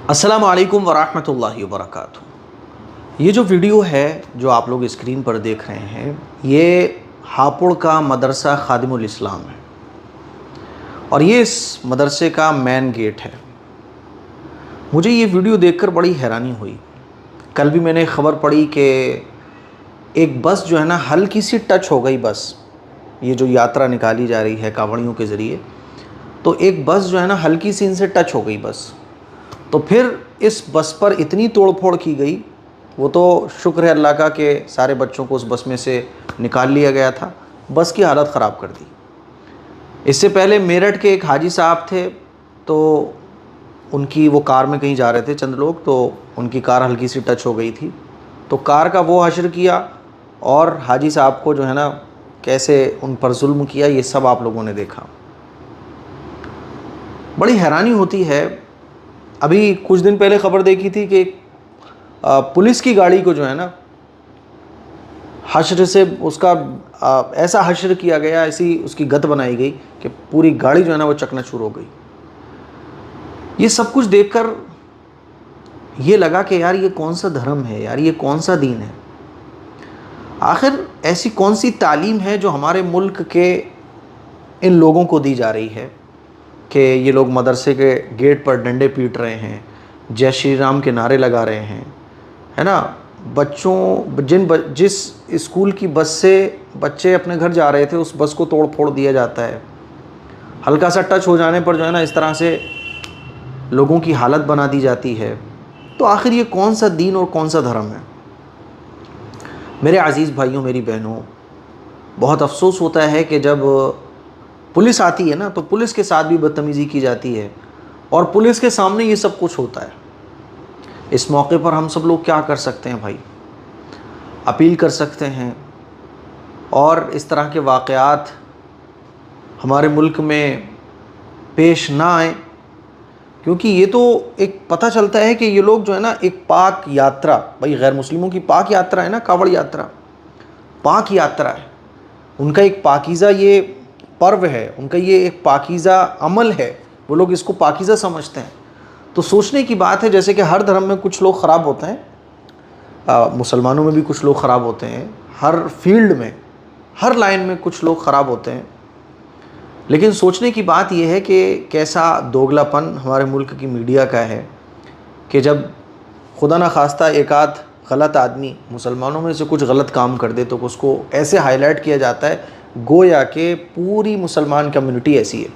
अस्सलामु अलैकुम वरहमतुल्लाहि वबरकातुहू। ये जो वीडियो है जो आप लोग स्क्रीन पर देख रहे हैं, ये हापुड़ का मदरसा खादिमुल इस्लाम है और ये इस मदरसे का मेन गेट है। मुझे ये वीडियो देखकर बड़ी हैरानी हुई। कल भी मैंने ख़बर पढ़ी कि एक बस जो है ना हल्की सी टच हो गई। बस ये जो यात्रा निकाली जा रही है कावड़ियों के ज़रिए, तो एक बस जो है ना हल्की सी इनसे टच हो गई बस। तो फिर इस बस पर इतनी तोड़फोड़ की गई। वो तो शुक्र है अल्लाह का कि सारे बच्चों को उस बस में से निकाल लिया गया था। बस की हालत ख़राब कर दी। इससे पहले मेरठ के एक हाजी साहब थे, तो उनकी वो कार में कहीं जा रहे थे चंद लोग, तो उनकी कार हल्की सी टच हो गई थी। तो कार का वो हश्र किया और हाजी साहब को जो है ना कैसे उन पर जुल्म किया, ये सब आप लोगों ने देखा। बड़ी हैरानी होती है। अभी कुछ दिन पहले ख़बर देखी थी कि पुलिस की गाड़ी को जो है ना हश्र से उसका ऐसा हश्र किया गया, ऐसी उसकी गत बनाई गई कि पूरी गाड़ी जो है ना वो चकनाचूर हो गई। ये सब कुछ देखकर ये लगा कि यार ये कौन सा धर्म है, यार ये कौन सा दीन है। आखिर ऐसी कौन सी तालीम है जो हमारे मुल्क के इन लोगों को दी जा रही है कि ये लोग मदरसे के गेट पर डंडे पीट रहे हैं, जय श्री राम के नारे लगा रहे हैं, है ना। बच्चों जिस स्कूल की बस से बच्चे अपने घर जा रहे थे उस बस को तोड़ फोड़ दिया जाता है। हल्का सा टच हो जाने पर जो है ना इस तरह से लोगों की हालत बना दी जाती है। तो आखिर ये कौन सा दीन और कौन सा धर्म है। मेरे अज़ीज़ भाइयों, मेरी बहनों, बहुत अफसोस होता है कि जब पुलिस आती है ना तो पुलिस के साथ भी बदतमीज़ी की जाती है और पुलिस के सामने ये सब कुछ होता है। इस मौके पर हम सब लोग क्या कर सकते हैं भाई? अपील कर सकते हैं और इस तरह के वाक़यात हमारे मुल्क में पेश ना आए, क्योंकि ये तो एक पता चलता है कि ये लोग जो है ना एक पाक यात्रा, भाई गैर मुस्लिमों की पाक यात्रा है ना, कावड़ यात्रा पाक यात्रा है। उनका एक पाकीज़ा ये पर्व है, उनका ये एक पाकीज़ा अमल है, वो लोग इसको पाकीज़ा समझते हैं। तो सोचने की बात है, जैसे कि हर धर्म में कुछ लोग ख़राब होते हैं, मुसलमानों में भी कुछ लोग ख़राब होते हैं, हर फील्ड में हर लाइन में कुछ लोग ख़राब होते हैं। लेकिन सोचने की बात यह है कि कैसा दोगलापन हमारे मुल्क की मीडिया का है कि जब खुदा न खास्ता एक आध गलत आदमी मुसलमानों में से कुछ गलत काम कर दे तो उसको ऐसे हाईलाइट किया जाता है गोया कि पूरी मुसलमान कम्युनिटी ऐसी है।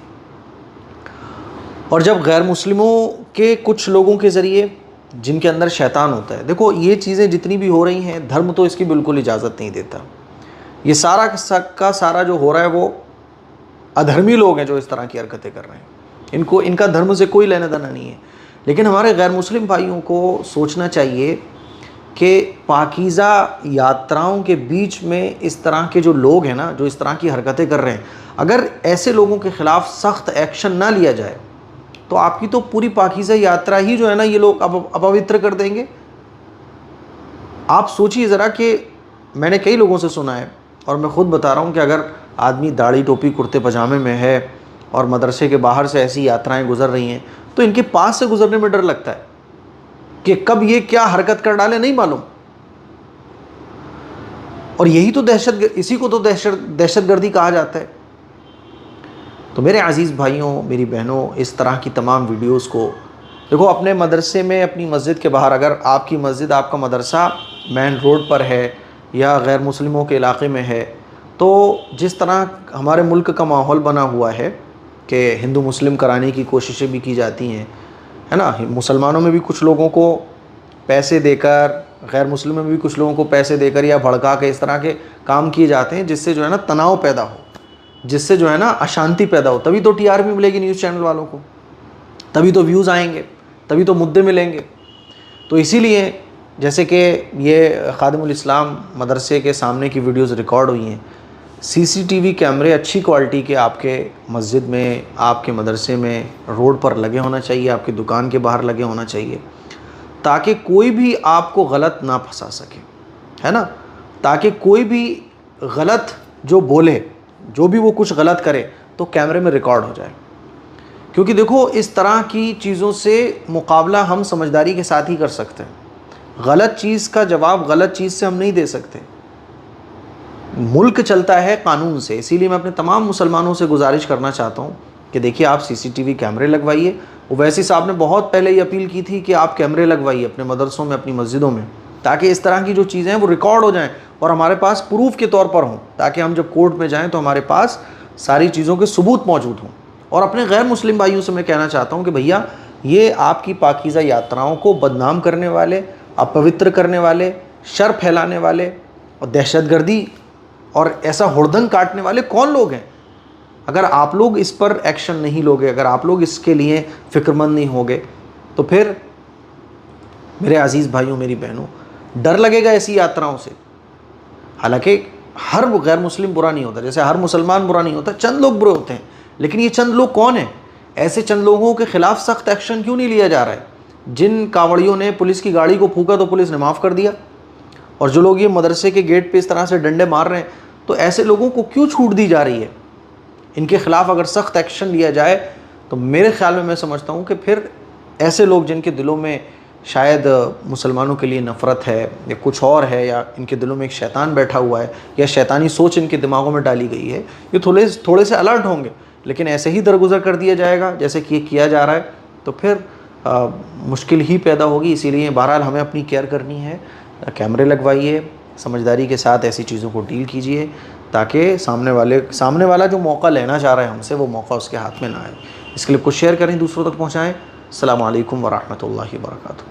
और जब गैर मुस्लिमों के कुछ लोगों के ज़रिए जिनके अंदर शैतान होता है, देखो ये चीज़ें जितनी भी हो रही हैं, धर्म तो इसकी बिल्कुल इजाज़त नहीं देता। ये सारा का सारा जो हो रहा है वो अधर्मी लोग हैं जो इस तरह की हरकतें कर रहे हैं। इनका धर्म से कोई लेना देना नहीं है। लेकिन हमारे गैर मुस्लिम भाइयों को सोचना चाहिए कि पाकीज़ा यात्राओं के बीच में इस तरह के जो लोग हैं ना, जो इस तरह की हरकतें कर रहे हैं, अगर ऐसे लोगों के ख़िलाफ़ सख्त एक्शन ना लिया जाए तो आपकी तो पूरी पाकीज़ा यात्रा ही जो है ना ये लोग अपवित्र कर देंगे। आप सोचिए ज़रा कि मैंने कई लोगों से सुना है और मैं ख़ुद बता रहा हूँ कि अगर आदमी दाढ़ी टोपी कुर्ते पजामे में है और मदरसे के बाहर से ऐसी यात्राएं गुजर रही हैं तो इनके पास से गुजरने में डर लगता है कि कब ये क्या हरकत कर डाले नहीं मालूम। और यही तो इसी को तो दहशतगर्दी कहा जाता है। तो मेरे अज़ीज़ भाइयों, मेरी बहनों, इस तरह की तमाम वीडियोस को देखो अपने मदरसे में, अपनी मस्जिद के बाहर, अगर आपकी मस्जिद, आपका मदरसा मेन रोड पर है या गैर मुस्लिमों के इलाके में है, तो जिस तरह हमारे मुल्क का माहौल बना हुआ है कि हिंदू मुस्लिम कराने की कोशिशें भी की जाती हैं, है ना। मुसलमानों में भी कुछ लोगों को पैसे देकर, गैर मुस्लिमों में भी कुछ लोगों को पैसे देकर या भड़का के इस तरह के काम किए जाते हैं जिससे जो है ना तनाव पैदा हो, जिससे जो है ना अशांति पैदा हो। तभी तो टीआरपी मिलेगी न्यूज़ चैनल वालों को, तभी तो व्यूज़ आएंगे, तभी तो मुद्दे मिलेंगे। तो इसीलिए जैसे कि ये खादिमुल इस्लाम मदरसे के सामने की वीडियोज़ रिकॉर्ड हुई हैं, सीसीटीवी कैमरे अच्छी क्वालिटी के आपके मस्जिद में, आपके मदरसे में, रोड पर लगे होना चाहिए, आपकी दुकान के बाहर लगे होना चाहिए, ताकि कोई भी आपको गलत ना फंसा सके, है ना। ताकि कोई भी गलत जो बोले, जो भी वो कुछ गलत करे तो कैमरे में रिकॉर्ड हो जाए। क्योंकि देखो इस तरह की चीज़ों से मुकाबला हम समझदारी के साथ ही कर सकते हैं। गलत चीज़ का जवाब गलत चीज़ से हम नहीं दे सकते। मुल्क चलता है कानून से, इसीलिए मैं अपने तमाम मुसलमानों से गुजारिश करना चाहता हूँ कि देखिए आप सीसीटीवी कैमरे लगवाइए। ओवैसी साहब ने बहुत पहले ये अपील की थी कि आप कैमरे लगवाइए अपने मदरसों में, अपनी मस्जिदों में, ताकि इस तरह की जो चीज़ें हैं वो रिकॉर्ड हो जाएं और हमारे पास प्रूफ के तौर पर हों, ताकि हम जब कोर्ट में जाएं तो हमारे पास सारी चीज़ों के सबूत मौजूद हों। और अपने गैर मुस्लिम भाइयों से मैं कहना चाहता हूँ कि भैया ये आपकी पाकीज़ा यात्राओं को बदनाम करने वाले, अपवित्र करने वाले, शर फैलाने वाले और दहशतगर्दी और ऐसा हुड़दंग काटने वाले कौन लोग हैं? अगर आप लोग इस पर एक्शन नहीं लोगे, अगर आप लोग इसके लिए फ़िक्रमंद नहीं होगे, तो फिर मेरे अज़ीज़ भाइयों, मेरी बहनों, डर लगेगा ऐसी यात्राओं से। हालांकि हर गैर मुस्लिम बुरा नहीं होता, जैसे हर मुसलमान बुरा नहीं होता, चंद लोग बुरे होते हैं, लेकिन ये चंद लोग कौन हैं? ऐसे चंद लोगों के ख़िलाफ़ सख्त एक्शन क्यों नहीं लिया जा रहा है? जिन कांवड़ियों ने पुलिस की गाड़ी को फूंका तो पुलिस ने माफ़ कर दिया, और जो लोग ये मदरसे के गेट पे इस तरह से डंडे मार रहे हैं, तो ऐसे लोगों को क्यों छूट दी जा रही है? इनके ख़िलाफ़ अगर सख्त एक्शन लिया जाए तो मेरे ख़्याल में मैं समझता हूँ कि फिर ऐसे लोग जिनके दिलों में शायद मुसलमानों के लिए नफ़रत है या कुछ और है, या इनके दिलों में एक शैतान बैठा हुआ है या शैतानी सोच इनके दिमागों में डाली गई है, ये थोड़े से अलर्ट होंगे। लेकिन ऐसे ही दरगुजर कर दिया जाएगा जैसे कि ये किया जा रहा है, तो फिर मुश्किल ही पैदा होगी। इसीलिए बहरहाल हमें अपनी केयर करनी है। कैमरे लगवाइए, समझदारी के साथ ऐसी चीज़ों को डील कीजिए, ताकि सामने वाला जो मौका लेना चाह रहा है हमसे, वो मौका उसके हाथ में ना आए। इस क्लिप को शेयर करें, दूसरों तक पहुँचाएँ। अस्सलामु अलैकुम वरहमतुल्लाहि वबरकातुहू।